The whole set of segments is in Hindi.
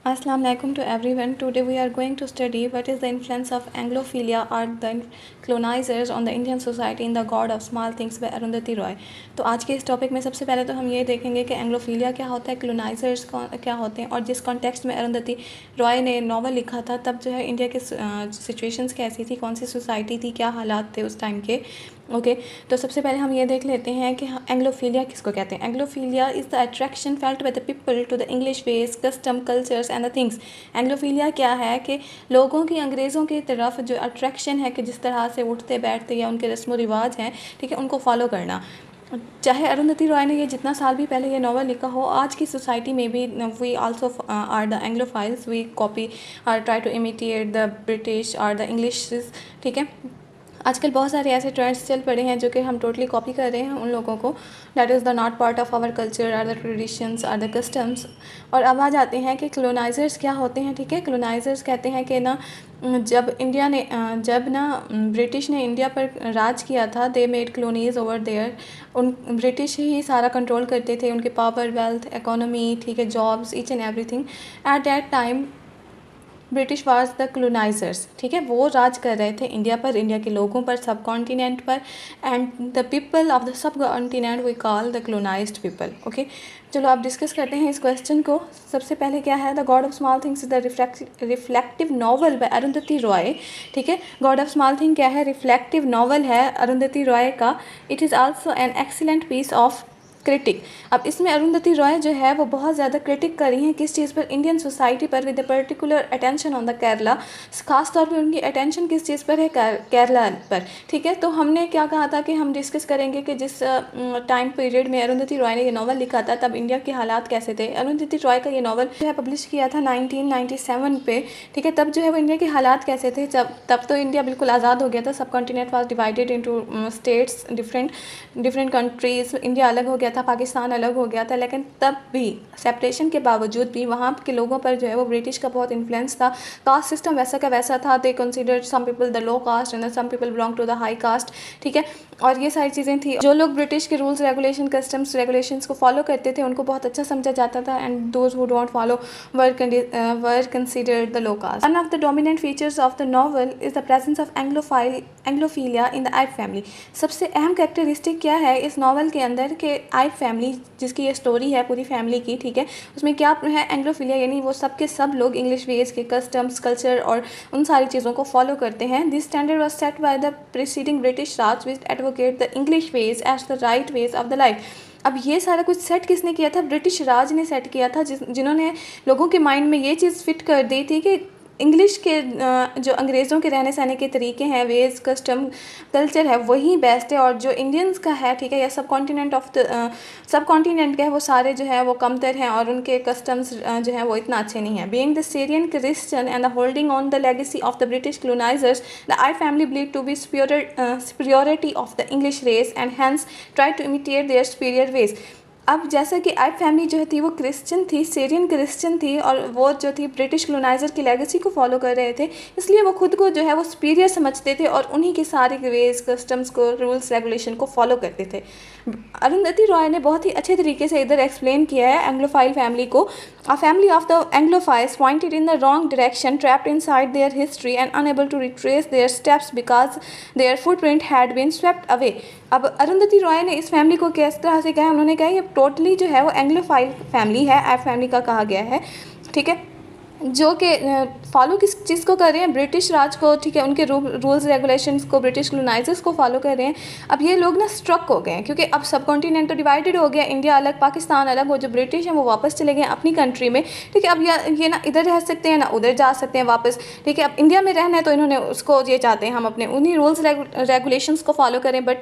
Assalamu alaikum to everyone. Today we are going to study what is the influence of Anglophilia or the colonizers on the Indian society in the God of Small Things by Arundhati Roy. तो आज के इस टॉपिक में सबसे पहले तो हम ये देखेंगे कि एंग्लोफीलिया क्या होता है, colonizers क्या होते हैं, और जिस कॉन्टेक्स्ट में अरुंधति रॉय ने नॉवल लिखा था तब जो है इंडिया के सिचुएशंस कैसी थी, कौन सी सोसाइटी थी, क्या हालात थे उस टाइम के। ओके तो सबसे पहले हम ये देख लेते हैं कि एंग्लोफीलिया किसको कहते हैं। Anglophilia is the attraction felt by the people to the English ways, custom, cultures and the things. Anglophilia क्या है कि लोगों की अंग्रेज़ों की तरफ जो अट्रैक्शन है कि जिस तरह से उठते बैठते या उनके रस्म व रिवाज हैं, ठीक है, उनको फॉलो करना। चाहे अरुंधति रॉय ने ये जितना साल भी पहले ये नॉवल लिखा हो, आज की सोसाइटी में भी we also are the Anglophiles, we copy or try to imitate the British और द इंग्लिश, ठीक है। आजकल बहुत सारे ऐसे ट्रेंड्स चल पड़े हैं जो कि हम टोटली कॉपी कर रहे हैं उन लोगों को, that is the not part of our culture or the traditions or the customs. और अब आ जाते हैं कि कॉलोनाइजर्स क्या होते हैं, ठीक है। कॉलोनाइजर्स कहते हैं कि ना जब ब्रिटिश ने इंडिया पर राज किया था, they made colonies over there. उन ब्रिटिश ही सारा कंट्रोल करते थे, उनके पावर, वेल्थ, इकोनॉमी, ठीक है, jobs, each and everything. At that time British was the colonisers, ठीक है, वो राज कर रहे थे इंडिया पर, इंडिया के लोगों पर, सब कॉन्टिनेंट पर। And the people of the subcontinent we call the colonized people. Okay चलो आप डिस्कस करते हैं इस क्वेश्चन को। सबसे पहले क्या है, the God of small things is the reflective novel bye Arundhati Roy, ठीक है। गॉड ऑफ स्मॉल थिंग क्या है, रिफ्लेक्टिव नॉवल है अरुंधति रॉय का। It is also an excellent piece of critic. अब इसमें अरुंधति रॉय जो है वो बहुत ज़्यादा क्रिटिक कर रही हैं किस चीज़ पर, इंडियन सोसाइटी पर, with the particular attention on the Kerala. खास तौर पे उनकी अटेंशन किस चीज़ पर है, केरला पर, ठीक है। तो हमने क्या कहा था कि हम डिस्कस करेंगे कि जिस टाइम पीरियड में अरुंधति रॉय ने ये नावल लिखा था तब इंडिया के हालात कैसे थे। अरुंधति रॉय का ये नावल जो है पब्लिश किया था 1997 पे, ठीक है। तब जो है वो इंडिया के हालात कैसे थे, तब तो इंडिया बिल्कुल आज़ाद हो गया था, सब continent was divided into states, different countries. India अलग हो गया था, पाकिस्तान अलग हो गया था, लेकिन तब भी सेपरेशन के बावजूद भी वहाँ के लोगों पर जो है वो ब्रिटिश का बहुत इन्फ्लुएंस था। कास्ट सिस्टम वैसा का वैसा था, they considered some people the low caste and some people belong to the high caste, ठीक है। और ये सारी चीज़ें थी। जो लोग ब्रिटिश के रूल्स रेगुलेशन, कस्टम्स, रेगुलेशंस को फॉलो करते थे उनको बहुत अच्छा समझा जाता था, and those who don't follow were considered the low caste. One of the dominant features of the novel is the presence of Anglophilia in the Ipe family. सबसे अहम कैरेक्टरिस्टिक क्या है इस नॉवल के अंदर कि आइप फैमिली, जिसकी ये स्टोरी है पूरी फैमिली की, ठीक है, उसमें क्या है, एंग्लोफीलिया यानी वो सब के सब लोग इंग्लिश वेज के, कस्टम्स, कल्चर और उन सारी चीज़ों को फॉलो करते हैं। This standard was set by the preceding British Raj which advocate the English ways as the right ways of the life. अब ये सारा कुछ सेट किसने किया था, ब्रिटिश राज ने सेट किया था, जिन्होंने लोगों के माइंड में ये चीज़ फिट कर दी थी कि इंग्लिश के जो अंग्रेज़ों के रहने सहने के तरीके हैं, वेज, कस्टम, कल्चर है, वही बेस्ट है। और जो इंडियंस का है, ठीक है, या सब कॉन्टिनेंट का है, वो सारे जो है वो कमतर हैं और उनके कस्टम्स जो हैं वो इतना अच्छे नहीं हैं। Being the Syrian Christian and the holding on the legacy of the British colonizers, the I family believe to be superiority of the English race and hence try to imitate their superior ways। अब जैसा कि आइप फैमिली जो थी वो क्रिश्चियन थी, सीरियन क्रिश्चियन थी, और वो जो थी ब्रिटिश कॉलोनाइजर की लेगेसी को फॉलो कर रहे थे, इसलिए वो खुद को जो है वो सुपीरियर समझते थे और उन्हीं के सारे वेज, कस्टम्स को, रूल्स, रेगुलेशन को फॉलो करते थे। अरुंधति रॉय ने बहुत ही अच्छे तरीके से इधर एक्सप्लेन किया है एंग्लोफाइल फैमिली को। A family of the Anglophiles pointed in the wrong direction, trapped inside their history and unable to retrace their steps because their footprint had been swept away। अब अरुंधति रॉय ने इस फैमिली को किस तरह से कहा, उन्होंने कहा ये टोटली जो है वो एंग्लोफाइल फैमिली है, ऐप फैमिली का कहा गया है, ठीक है, जो कि फॉलो किस चीज़ को कर रहे हैं, ब्रिटिश राज को, ठीक है, उनके रूल्स रेगुलेशंस को, ब्रिटिश कॉलोनाइजर्स को फॉलो कर रहे हैं। अब ये लोग ना स्ट्रक हो गए हैं क्योंकि अब सब कॉन्टिनेंट तो डिवाइडेड हो गया, इंडिया अलग, पाकिस्तान अलग, वो जो ब्रिटिश हैं वो वापस चले गए अपनी कंट्री में, ठीक है। अब ये ना इधर रह सकते हैं ना उधर जा सकते हैं वापस, ठीक है। अब इंडिया में रहना है तो इन्होंने उसको ये चाहते हैं हम अपने उन्हीं रूल्स रेगुलेशंस को फॉलो करें, बट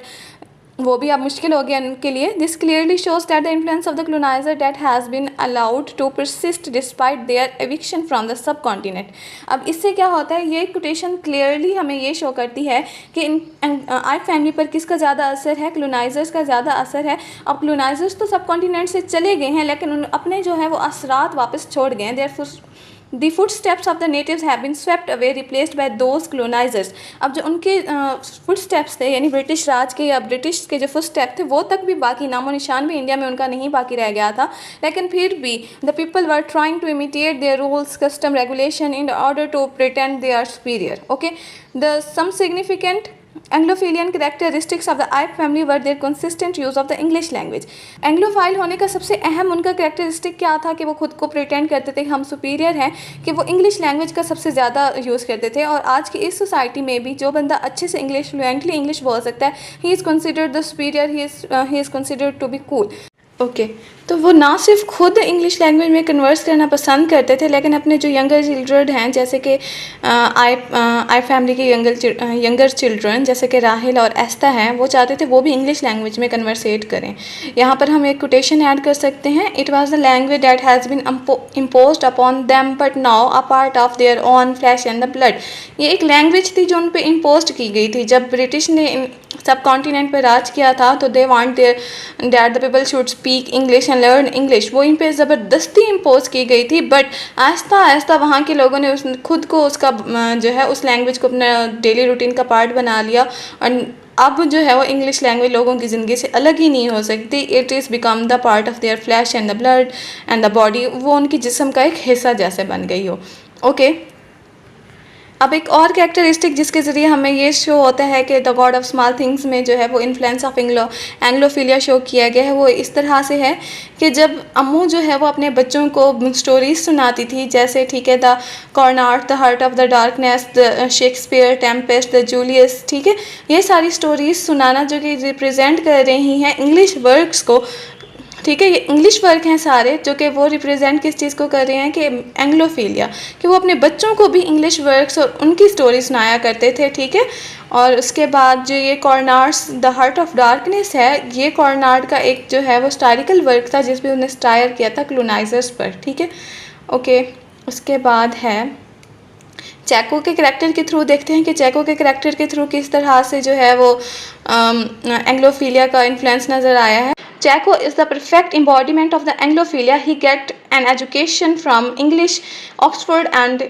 वो भी अब मुश्किल हो गया उनके लिए। This clearly shows that the influence of the colonizer that has been allowed to persist despite their eviction from the subcontinent. अब इससे क्या होता है, ये कोटेशन क्लियरली हमें ये शो करती है कि आइप फैमिली पर किसका ज़्यादा असर है, कॉलोनाइजर्स का ज़्यादा असर है। अब कॉलोनाइजर्स तो सब कॉन्टिनेंट से चले गए हैं लेकिन अपने जो है वो असरात वापस छोड़ गए हैं, the footsteps of the natives have been swept away replaced by those colonizers. अब जो उनके फुट स्टेप्स थे यानी ब्रिटिश राज के या ब्रिटिश के जो फुट स्टेप थे वो तक भी बाकी, नामो निशान भी इंडिया में उनका नहीं बाकी रह गया था, लेकिन फिर भी the people were trying to imitate their rules custom regulation in order to pretend they are superior. Okay, the some significant Anglophilian characteristics of the Ipe family were their consistent use of the English language. Anglophile होने का सबसे अहम उनका कैरेक्टरिस्टिक क्या था कि वो खुद को प्रिटेंड करते थे हम सुपीरियर हैं, कि वो इंग्लिश लैंग्वेज का सबसे ज़्यादा यूज़ करते थे। और आज की इस सोसाइटी में भी जो बंदा अच्छे से इंग्लिश फ्लुएंटली इंग्लिश बोल सकता है, he is considered the superior, he is considered to be cool. Okay, तो वो ना सिर्फ खुद इंग्लिश लैंग्वेज में कन्वर्स करना पसंद करते थे, लेकिन अपने जो यंगर चिल्ड्रन हैं, जैसे कि आई फैमिली के यंगर चिल्ड्रन जैसे कि राहिल और एस्ता हैं, वो चाहते थे वो भी इंग्लिश लैंग्वेज में कन्वर्सेट करें। यहाँ पर हम एक कोटेशन ऐड कर सकते हैं, it was the language that has been imposed upon them but now a part of their own flesh and the blood. ये एक लैंग्वेज थी जो उन पर इम्पोज की गई थी। जब ब्रिटिश ने सब कॉन्टिनेंट पर राज किया था तो they want there that the people should speak English and learn English, वो इन पे ज़बरदस्ती इम्पोज की गई थी। बट आहिस्ता आहिस्ता वहाँ के लोगों ने खुद को उसका जो है उस लैंग्वेज को अपना डेली रूटीन का पार्ट बना लिया, और अब जो है वो इंग्लिश लैंग्वेज लोगों की ज़िंदगी से अलग ही नहीं हो सकती। It is become the part of there flash and the blood and the body, वो उनकी जिस्म का एक हिस्सा जैसे बन गई हो। ओके, अब एक और कैरेक्टरिस्टिक जिसके ज़रिए हमें ये शो होता है कि the God of small things में जो है वो इन्फ्लुएंस ऑफ एंग्लोफिलिया शो किया गया है, वो इस तरह से है कि जब अम्मू जो है वो अपने बच्चों को स्टोरीज सुनाती थी, जैसे ठीक है the Connaught, the heart of the darkness, the Shakespeare, Tempest, the Julius, ठीक है, ये सारी स्टोरीज सुनाना जो कि रिप्रेजेंट कर रही हैं इंग्लिश वर्क्स को, ठीक है, ये इंग्लिश वर्क हैं सारे जो कि वो रिप्रेजेंट किस चीज़ को कर रहे हैं कि एंग्लोफिलिया, कि वो अपने बच्चों को भी इंग्लिश वर्क्स और उनकी स्टोरी सुनाया करते थे। ठीक है, और उसके बाद जो ये कॉर्नार्स द हार्ट ऑफ डार्कनेस है, ये कॉर्नार्ड का एक जो है वो हिस्टोरिकल वर्क था जिसमें उन्हें इंस्पायर किया था कॉलोनाइजर्स पर। ठीक है, ओके, उसके बाद है चैको के करैक्टर के थ्रू देखते हैं कि चैको के करैक्टर के थ्रू किस तरह से जो है वो एंग्लोफिलिया का इन्फ्लुएंस नज़र आया है। Chaco is the perfect embodiment of the Anglophilia. He get an education from English Oxford and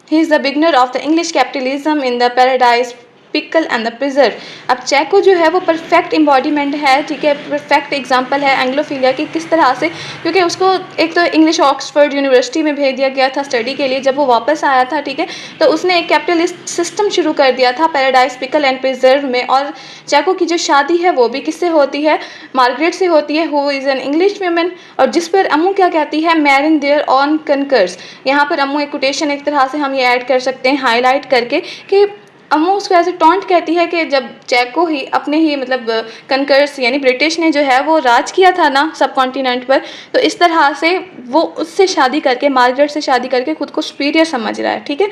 he is the beginner of the English capitalism in the Paradise pickle and the preserve. अब चैको जो है वो परफेक्ट एम्बॉडीमेंट है, ठीक है, परफेक्ट एग्जांपल है एंग्लोफिलिया की, किस तरह से, क्योंकि उसको एक तो इंग्लिश ऑक्सफोर्ड यूनिवर्सिटी में भेज दिया गया था स्टडी के लिए। जब वो वापस आया था, ठीक है, तो उसने एक कैपिटलिस्ट सिस्टम शुरू कर दिया था पैराडाइज पिकल एंड प्रिजर्व में। और चैको की जो शादी है वो भी किससे होती है, मार्गरेट से होती है, who is an English women, और जिस पर अम्मू क्या कहती है, मैरिंग देयर ऑन कनकर्स। यहाँ पर अम्मू एक कोटेशन एक तरह से हम ये ऐड कर सकते हैं हाईलाइट करके कि अम्मू उसको ऐसे टॉन्ट कहती है कि जब चैको ही अपने ही मतलब कनकर्स यानी ब्रिटिश ने जो है वो राज किया था ना सब कॉन्टिनेंट पर, तो इस तरह से वो उससे शादी करके, मार्गरेट से शादी करके खुद को सुपीरियर समझ रहा है। ठीक है,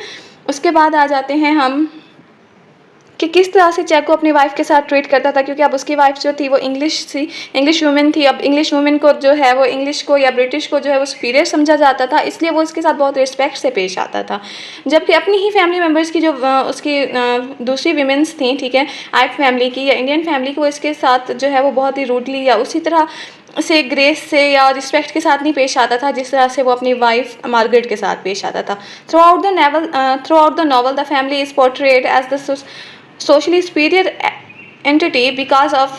उसके बाद आ जाते हैं हम कि किस तरह से चैको अपनी वाइफ के साथ ट्रीट करता था, क्योंकि अब उसकी वाइफ जो थी वो इंग्लिश थी, इंग्लिश वुमेन थी। अब इंग्लिश वुमेन को जो है वो इंग्लिश को या ब्रिटिश को जो है वो सुपीरियर समझा जाता था, इसलिए वो उसके साथ बहुत रिस्पेक्ट से पेश आता था। जबकि अपनी ही फैमिली मेम्बर्स की जो उसकी दूसरी वीमेंस थी, ठीक है, आइप फैमिली की या इंडियन फैमिली को, इसके साथ जो है वो बहुत ही रूडली या उसी तरह से ग्रेस से या रिस्पेक्ट के साथ नहीं पेश आता था जिस तरह से वो अपनी वाइफ मार्गरेट के साथ पेश आता था। Throughout the novel the family is portrayed as the socially superior entity because of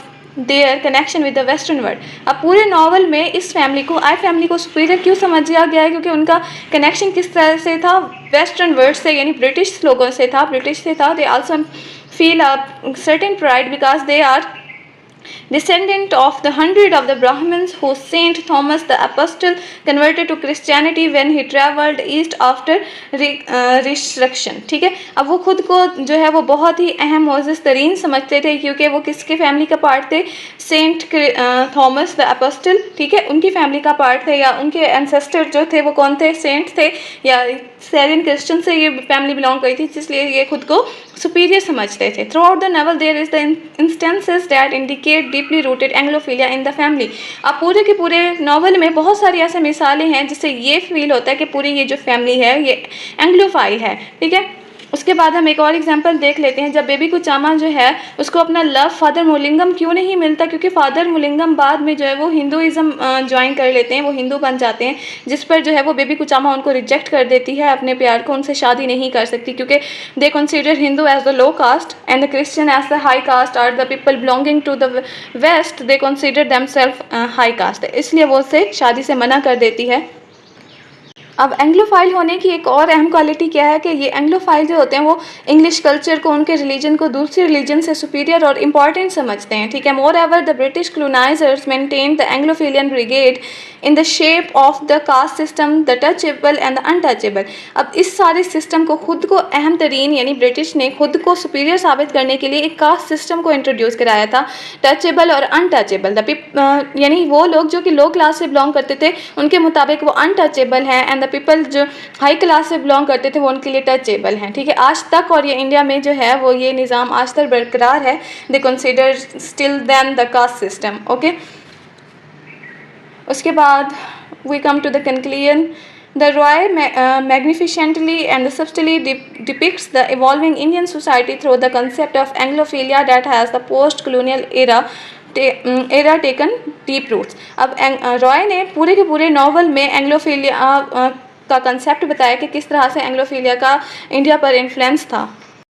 their connection with the western world। अब पूरे नावल में इस फैमिली को, आई फैमिली को सुपीरियर क्यों समझा गया है, क्योंकि उनका कनेक्शन किस तरह से था, वेस्टर्न वर्ल्ड से यानी ब्रिटिश लोगों से था, ब्रिटिश से था। They also feel a certain pride because they are descendant of the 100 of the Brahmins who Saint Thomas the Apostle converted to Christianity when he traveled east after resurrection। ठीक है, अब वो खुद को जो है वो बहुत ही अहम मोअज़्ज़ज़ तरीन समझते थे, क्योंकि वो किसके फैमिली का पार्ट थे, सेंट थॉमस द अपोस्टल, ठीक है, उनकी फैमिली का पार्ट थे, या उनके एंसेस्टर जो थे वो कौन थे, सेंट थे, या सेरियन क्रिश्चियन से ये फैमिली बिलोंग करी थी, इसलिए ये खुद को सुपीरियर समझते थे। Throughout the novel there is the instances that indicate deeply rooted Anglophilia in the family. अब पूरे के पूरे नावल में बहुत सारी ऐसे मिसालें हैं जिससे ये फील होता है कि पूरी ये जो फैमिली है ये एंग्लोफाइल है। ठीक है, उसके बाद हम एक और एग्जांपल देख लेते हैं। जब बेबी कुचामा जो है उसको अपना लव फादर मुलिंगम क्यों नहीं मिलता, क्योंकि फादर मुलिंगम बाद में जो है वो हिंदुइज़्म ज्वाइन कर लेते हैं, वो हिंदू बन जाते हैं, जिस पर जो है वो बेबी कुचामा उनको रिजेक्ट कर देती है अपने प्यार को, उनसे शादी नहीं कर सकती, क्योंकि they consider Hindu as the low caste and the Christian as the high caste, और the people belonging to the West they consider them self high caste, इसलिए वो उसे शादी से मना कर देती है। अब एंग्लोफाइल होने की एक और अहम क्वालिटी क्या है कि ये एंग्लोफाइल जो होते हैं वो इंग्लिश कल्चर को, उनके रिलीजन को दूसरे रिलीजन से सुपीरियर और इम्पॉर्टेंट समझते हैं, ठीक है। Moreover the British colonisers maintain the Anglophilian brigade in the shape of the caste system, the touchable and the untouchable. अब इस सारे सिस्टम को खुद को अहम तरीन यानी ब्रिटिश ने खुद को सुपीरियर साबित करने के लिए एक कास्ट सिस्टम को इंट्रोड्यूस कराया था, टचेबल और अनटचेबल। यानी वो लोग जो कि लो क्लास से बिलोंग करते थे उनके मुताबिक वो अनटचेबल हैं, एंड द पीपल जो हाई क्लास से बिलोंग करते थे वो उनके लिए टचेबल हैं, ठीक है। आज तक और ये इंडिया में जो है वो ये निज़ाम आज तक बरकरार है। They consider still then the caste system, okay. उसके बाद we come to the conclusion. The Roy magnificently and subtly depicts the evolving Indian society through the concept of Anglophilia that has the post-colonial era taken deep roots। अब रॉय ने पूरे के पूरे नावल में एंग्लोफिलिया का कंसेप्ट बताया कि किस तरह से एंग्लोफिलिया का इंडिया पर इन्फ्लुएंस था।